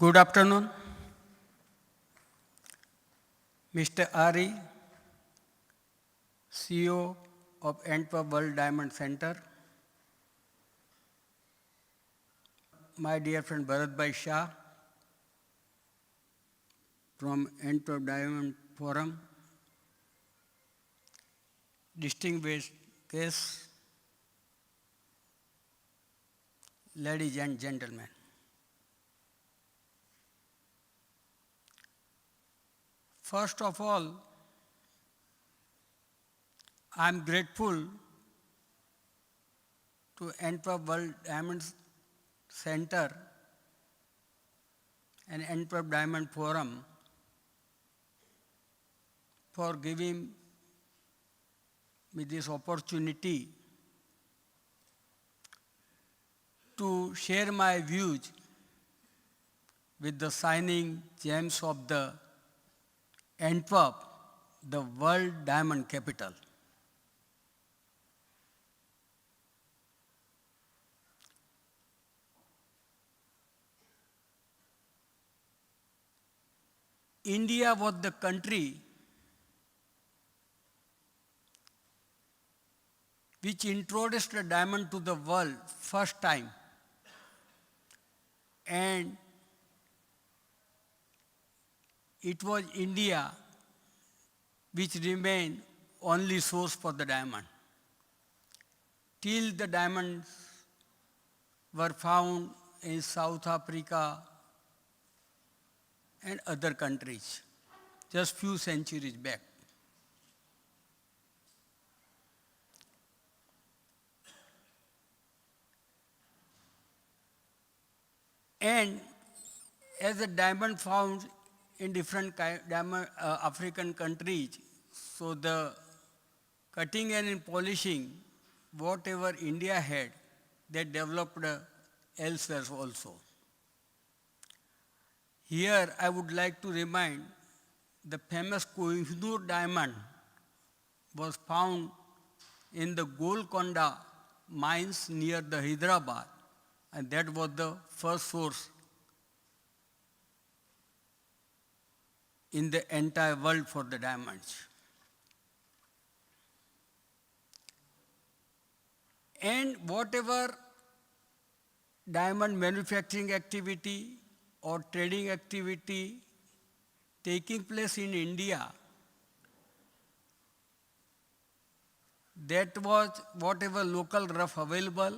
Good afternoon, Mr. Ari, CEO of Antwerp World Diamond Center, my dear friend Bharatbhai Shah from Antwerp Diamond Forum, distinguished guests, ladies and gentlemen. First of all, I am grateful to Antwerp World Diamond Center and Antwerp Diamond Forum for giving me this opportunity to share my views with the shining gems of the Antwerp, the world diamond capital. India was the country which introduced the diamond to the world first time, and it was India which remained only source for the diamond till the diamonds were found in South Africa and other countries just few centuries back. And as the diamond found in different African countries, so the cutting and polishing, whatever India had, they developed elsewhere also. Here I would like to remind the famous Kohinoor diamond was found in the Golconda mines near the Hyderabad, and that was the first source in the entire world for the diamonds. And whatever diamond manufacturing activity or trading activity taking place in India, that was whatever local rough available,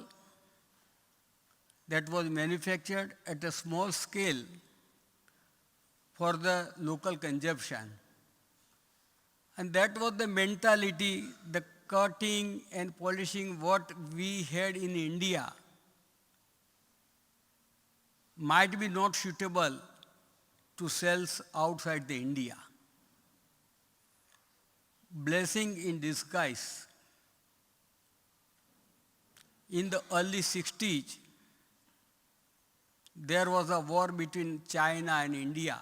that was manufactured at a small scale for the local consumption. And that was the mentality, the cutting and polishing what we had in India might be not suitable to sales outside the India. Blessing in disguise. In the early 60s, there was a war between China and India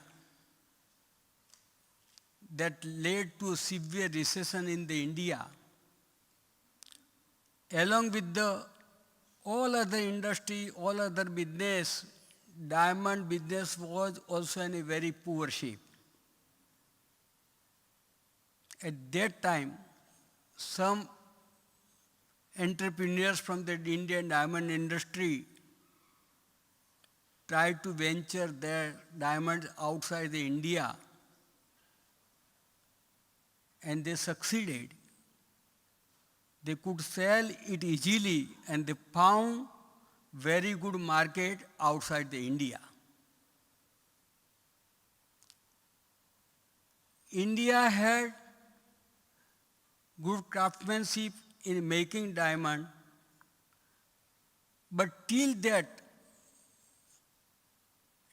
that led to a severe recession in the India. Along with the all other industry, all other business, diamond business was also in a very poor shape. At that time, some entrepreneurs from the Indian diamond industry tried to venture their diamonds outside the India, and they succeeded. They could sell it easily, and they found very good market outside the India. India had good craftsmanship in making diamond, but till that,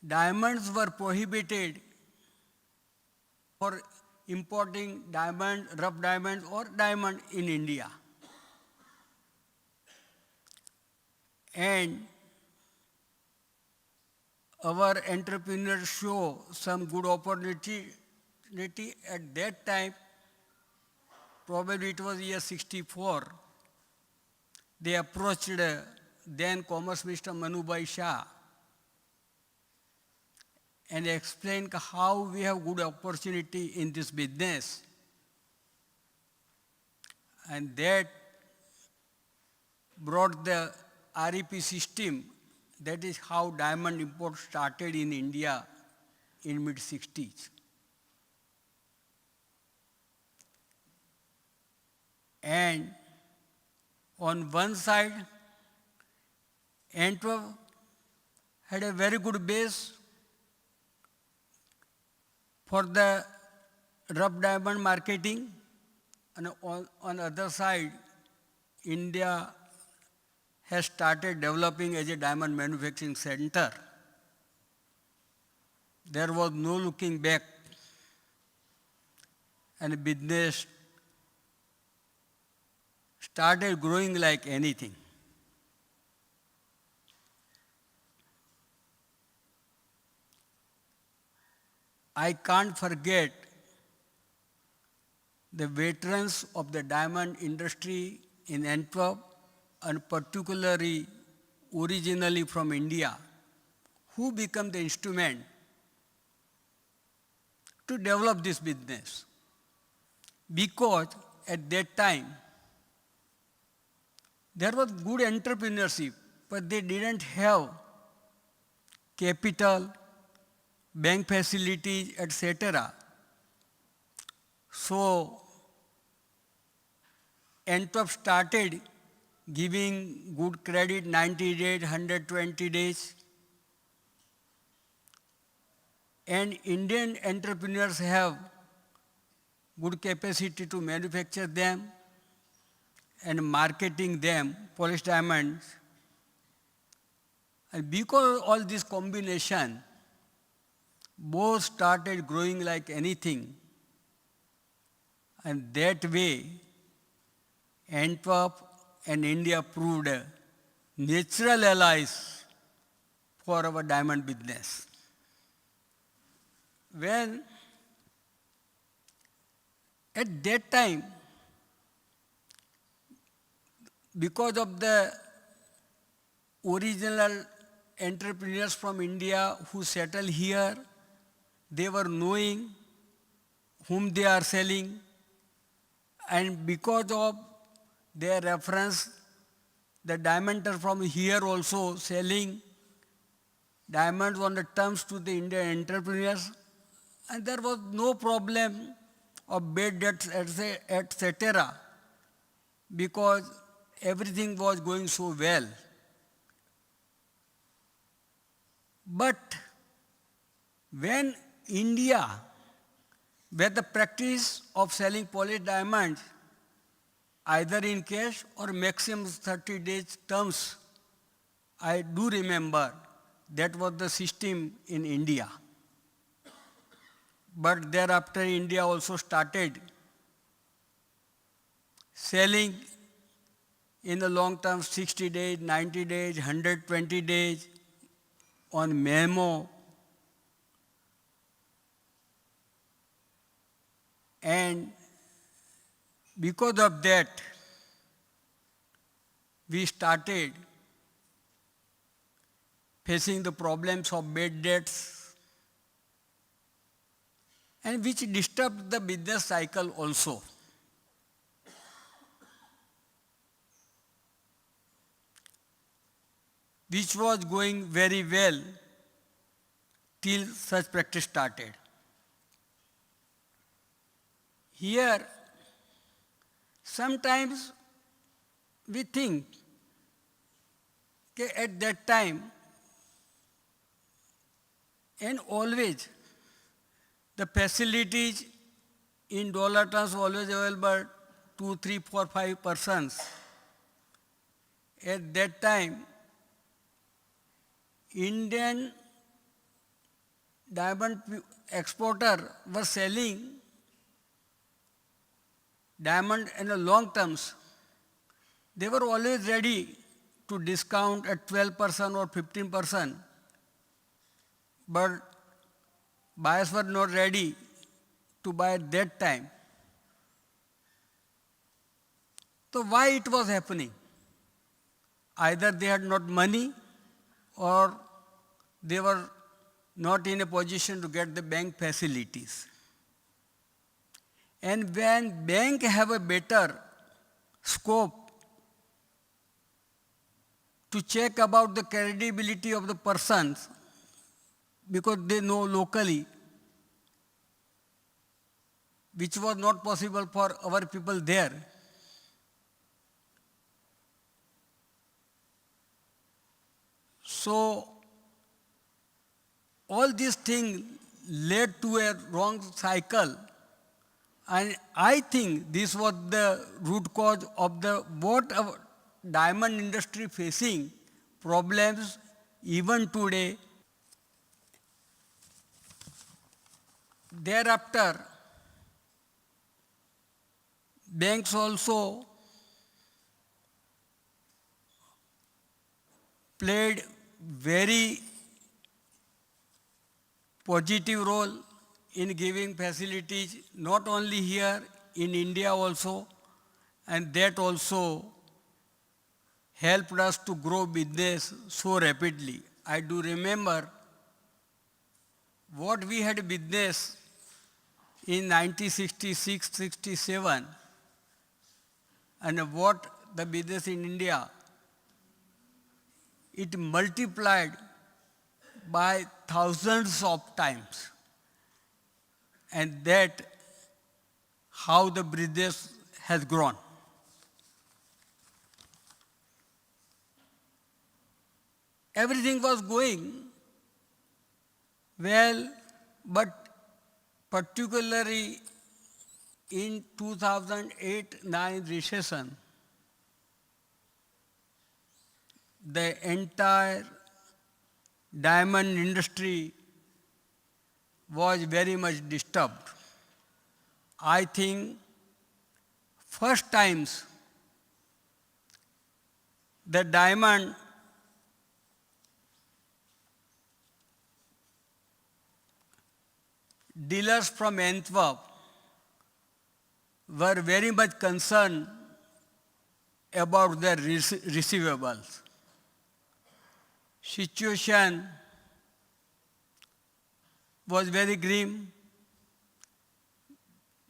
diamonds were prohibited for importing diamond, rough diamonds or diamond in India. And our entrepreneurs show some good opportunity at that time. Probably it was year 64. They approached then Commerce Minister Manubhai Shah and explain how we have good opportunity in this business. And that brought the REP system. That is how diamond import started in India in mid-60s. And on one side, Antwerp had a very good base for the rough diamond marketing, and on the other side, India has started developing as a diamond manufacturing center. There was no looking back, and business started growing like anything. I can't forget the veterans of the diamond industry in Antwerp, and particularly originally from India, who became the instrument to develop this business. Because at that time, there was good entrepreneurship, but they didn't have capital, bank facilities, etc. So Antwerp started giving good credit, 90 days, 120 days. And Indian entrepreneurs have good capacity to manufacture them and marketing them, polished diamonds. And because of all this combination, both started growing like anything. And that way, Antwerp and India proved natural allies for our diamond business. When at that time, because of the original entrepreneurs from India who settled here, they were knowing whom they are selling, and because of their reference, the diamonds from here also selling diamonds on the terms to the Indian entrepreneurs, and there was no problem of bad debts, etc., because everything was going so well. But when India, where the practice of selling polished diamonds either in cash or maximum 30 days terms, I do remember that was the system in India. But thereafter India also started selling in the long term 60 days, 90 days, 120 days on memo. And because of that, we started facing the problems of bad debts, and which disturbed the business cycle also. Which was going very well till such practice started. Here, sometimes we think that at that time, and always, the facilities in dollar terms always available 2, 3, 4, 5 persons. At that time, Indian diamond exporter was selling diamond in the long terms. They were always ready to discount at 12% or 15%, but buyers were not ready to buy at that time. So why it was happening? Either they had not money, or they were not in a position to get the bank facilities. And when bank have a better scope to check about the credibility of the persons, because they know locally, which was not possible for our people there. So all these things led to a wrong cycle, and I think this was the root cause of the what our diamond industry facing problems even today. Thereafter, banks also played very positive role in giving facilities, not only here, in India also, and that also helped us to grow business so rapidly. I do remember what we had business in 1966-67 and what the business in India, it multiplied by thousands of times. And that how the business has grown. Everything was going well, but particularly in 2008-9 recession, the entire diamond industry was very much disturbed. I think first times the diamond dealers from Antwerp were very much concerned about their receivables. Situation was very grim.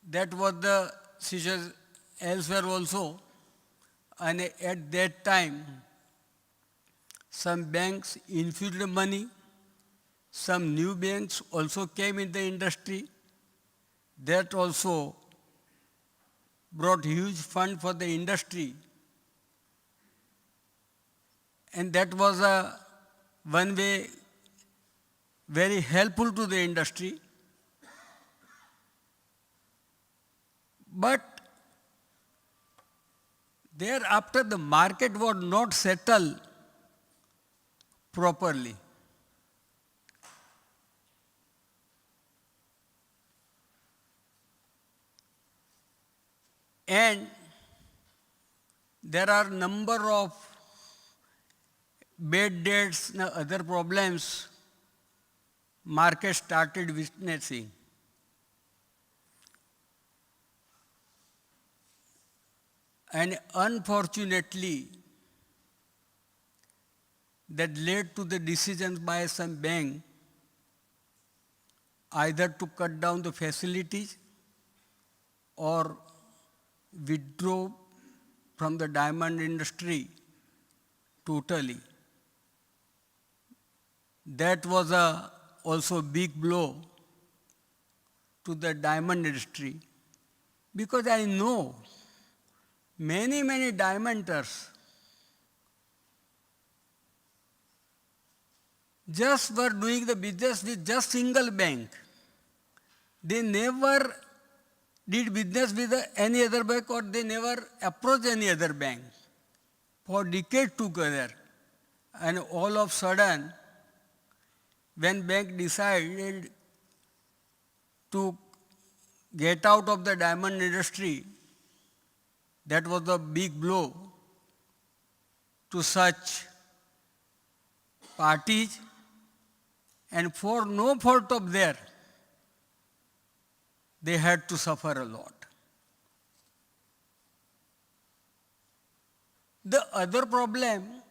That was the situation elsewhere also. And at that time, some banks infused money. Some new banks also came in the industry. That also brought huge fund for the industry. And that was a one way very helpful to the industry. But thereafter the market was not settled properly. And there are number of bad debts and other problems market started witnessing. And unfortunately, that led to the decisions by some bank either to cut down the facilities or withdraw from the diamond industry totally. That was also a big blow to the diamond industry, because I know many diamonders just were doing the business with just single bank. They never did business with any other bank, or they never approached any other bank for decades together. And all of a sudden, when bank decided to get out of the diamond industry, that was a big blow to such parties, and for no fault of theirs, they had to suffer a lot. The other problem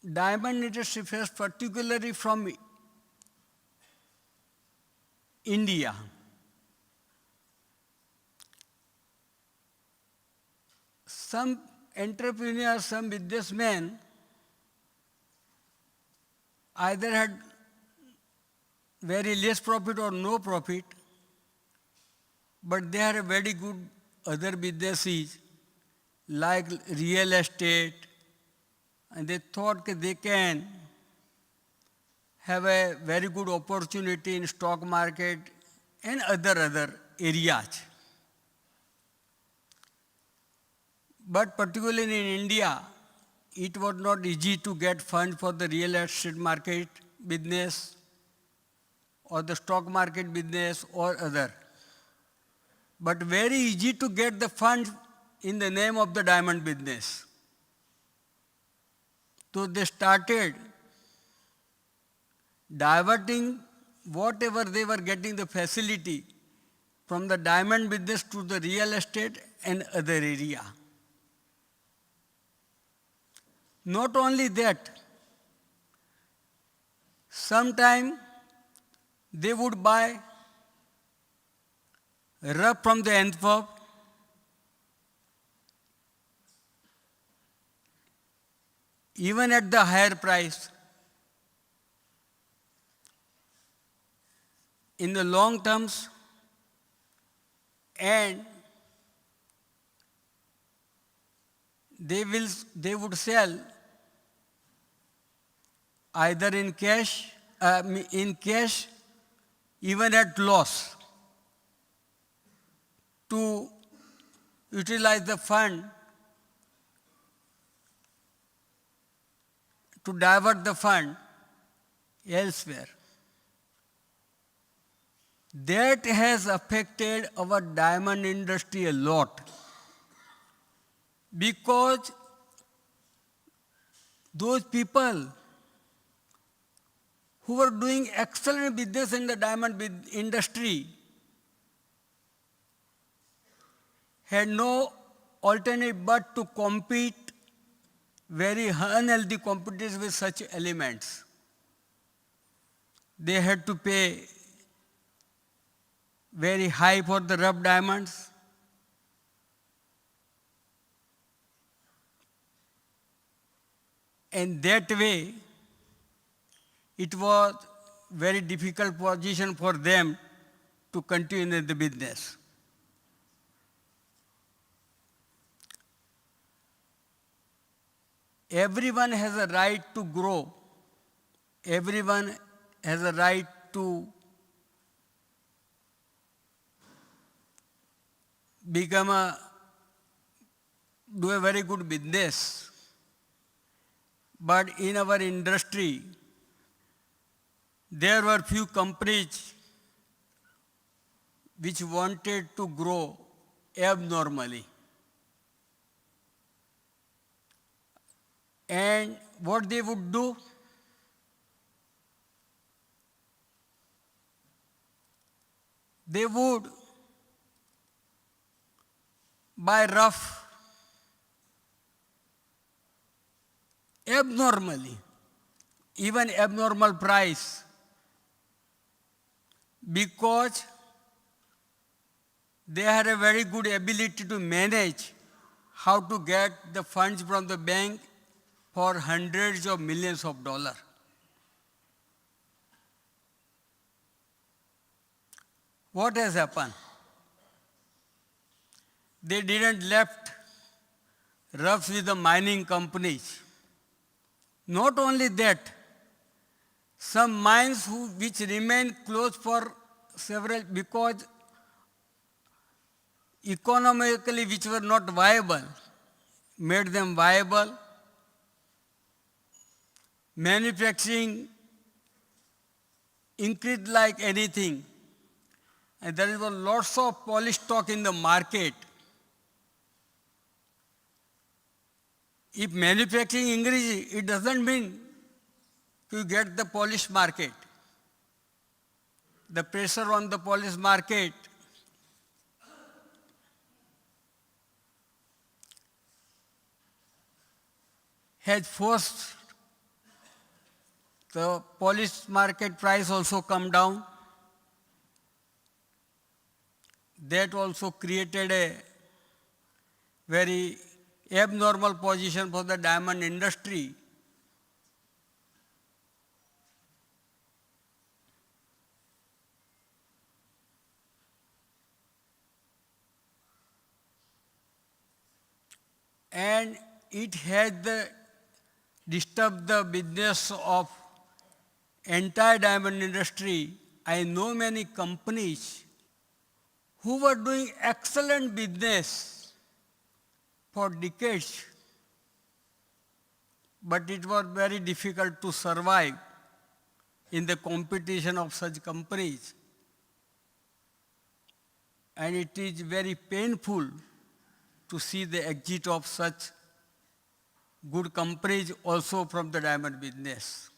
diamond industry faced particularly from India. Some entrepreneurs, some businessmen either had very less profit or no profit, but they had a very good other businesses like real estate, and they thought that they can have a very good opportunity in stock market and other areas. But particularly in India, it was not easy to get funds for the real estate market business or the stock market business or other. But very easy to get the funds in the name of the diamond business. So they started diverting whatever they were getting the facility from the diamond business to the real estate and other area. Not only that, sometime they would buy rough from the Antwerp, even at the higher price. In the long terms, and they would sell either in cash, even at loss, to utilize the fund to divert the fund elsewhere. That has affected our diamond industry a lot, because those people who were doing excellent business in the diamond industry had no alternative but to compete very unhealthy competition with such elements. They had to pay very high for the rough diamonds. And that way, it was very difficult position for them to continue in the business. Everyone has a right to grow. Everyone has a right to do a very good business. But in our industry, there were few companies which wanted to grow abnormally. And what they would do? They would buy rough abnormally, even abnormal price, because they had a very good ability to manage how to get the funds from the bank for hundreds of millions of dollars. What has happened? They didn't left roughs with the mining companies. Not only that, some mines which remained closed for several, because economically which were not viable, made them viable. Manufacturing increased like anything, and there is lots of polished stock in the market. If manufacturing increases, it doesn't mean to get the polished market. The pressure on the polished market has forced the polished market price also come down. That also created a very abnormal position for the diamond industry. And it has disturbed the business of entire diamond industry. I know many companies who were doing excellent business for decades, but it was very difficult to survive in the competition of such companies. And it is very painful to see the exit of such good companies also from the diamond business.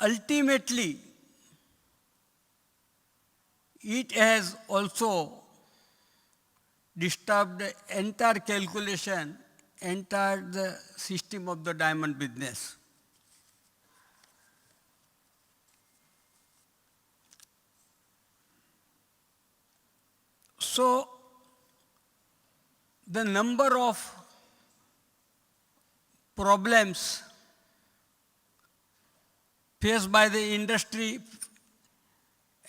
Ultimately, it has also disturbed the entire calculation, entire the system of the diamond business. So, the number of problems faced by the industry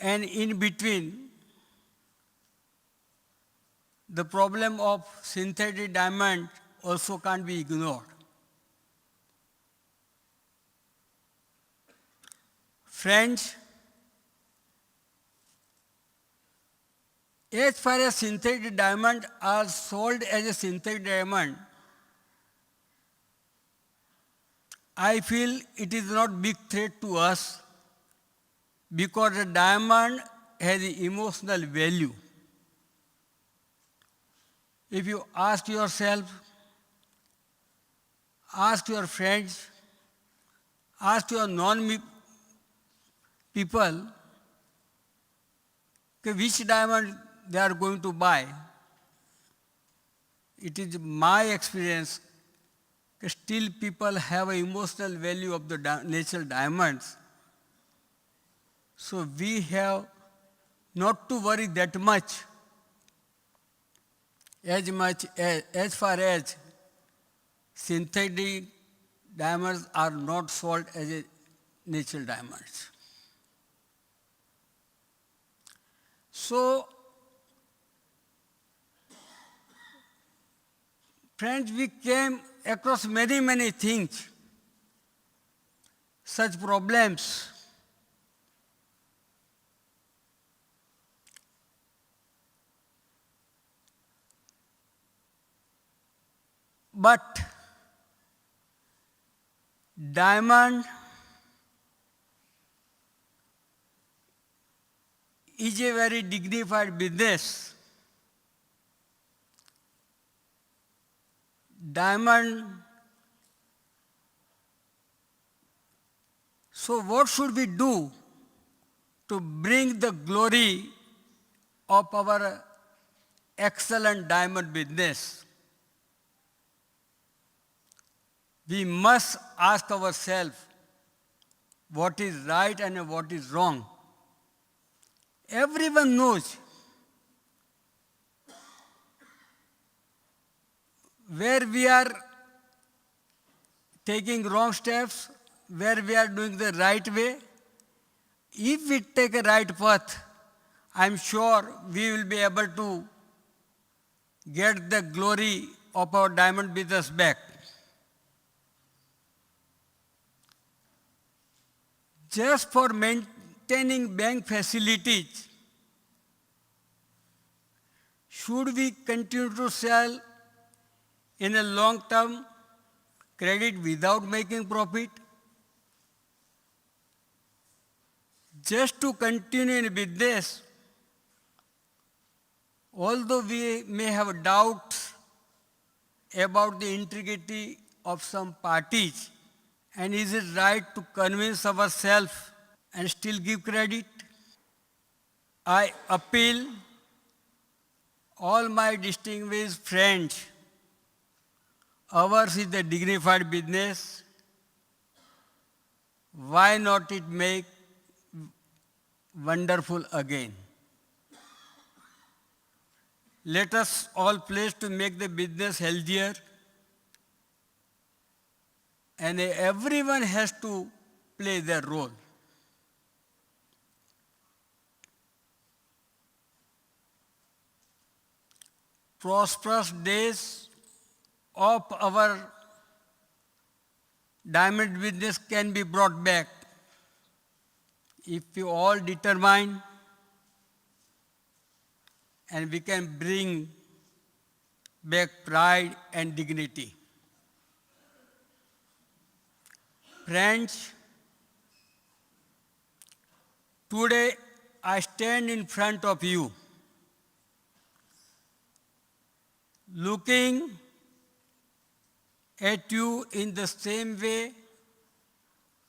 and in between, the problem of synthetic diamond also can't be ignored. Friends, as far as synthetic diamond are sold as a synthetic diamond, I feel it is not big threat to us because the diamond has emotional value. If you ask yourself, ask your friends, ask your non-people which diamond they are going to buy. It is my experience that still people have an emotional value of the natural diamonds. So we have not to worry that much as far as synthetic diamonds are not sold as a natural diamonds. So, friends, we came across many things, such problems. But diamond is a very dignified business. Diamond. So what should we do to bring the glory of our excellent diamond business? We must ask ourselves what is right and what is wrong. Everyone knows where we are taking wrong steps, where we are doing the right way. If we take a right path, I'm sure we will be able to get the glory of our diamond business back. Just for maintaining bank facilities, should we continue to sell in a long-term credit without making profit? Just to continue in business, although we may have doubts about the integrity of some parties, and is it right to convince ourselves and still give credit? I appeal all my distinguished friends, ours is a dignified business. why not it make wonderful again? Let us all pledge to make the business healthier, and everyone has to play their role. Prosperous days of our diamond business can be brought back if we all determine, and we can bring back pride and dignity. Friends, today I stand in front of you, looking at you in the same way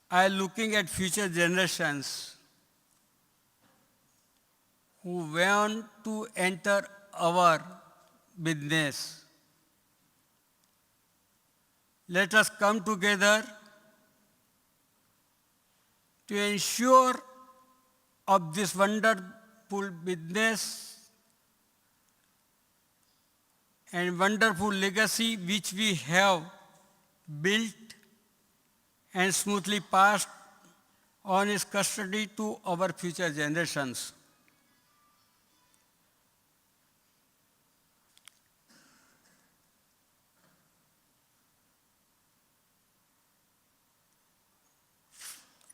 I am looking at future generations who want to enter our business. Let us come together to ensure of this wonderful business and wonderful legacy which we have built and smoothly passed on its custody to our future generations.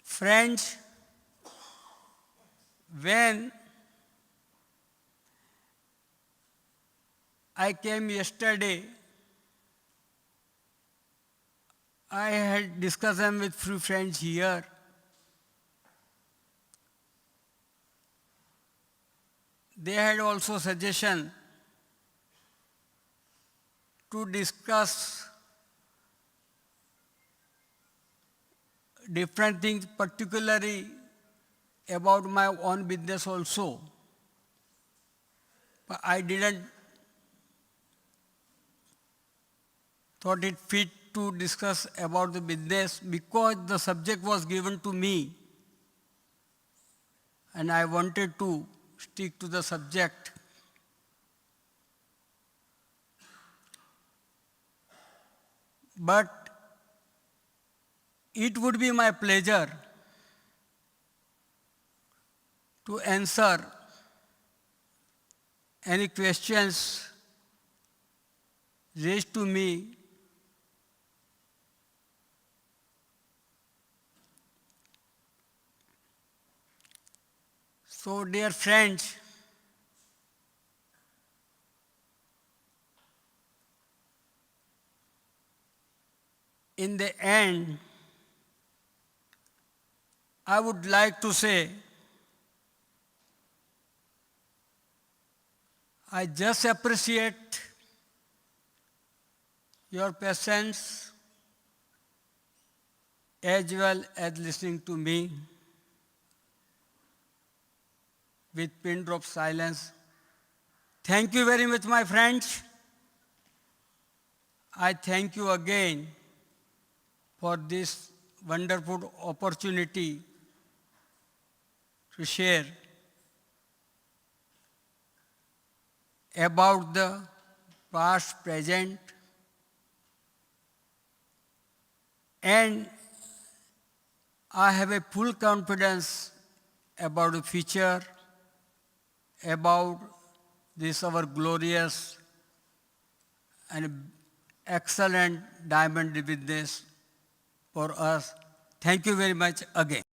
Friends, when I came yesterday, I had discussion with few friends here. They had also suggestion to discuss different things, particularly about my own business also. But I didn't thought it fit to discuss about the business because the subject was given to me and I wanted to stick to the subject. But it would be my pleasure to answer any questions raised to me. So, dear friends, in the end, I would like to say, I just appreciate your patience as well as listening to me with pin drop silence. Thank you very much, my friends. I thank you again for this wonderful opportunity to share about the past, present, and I have a full confidence about the future, about this our glorious and excellent diamond business for us. Thank you very much again.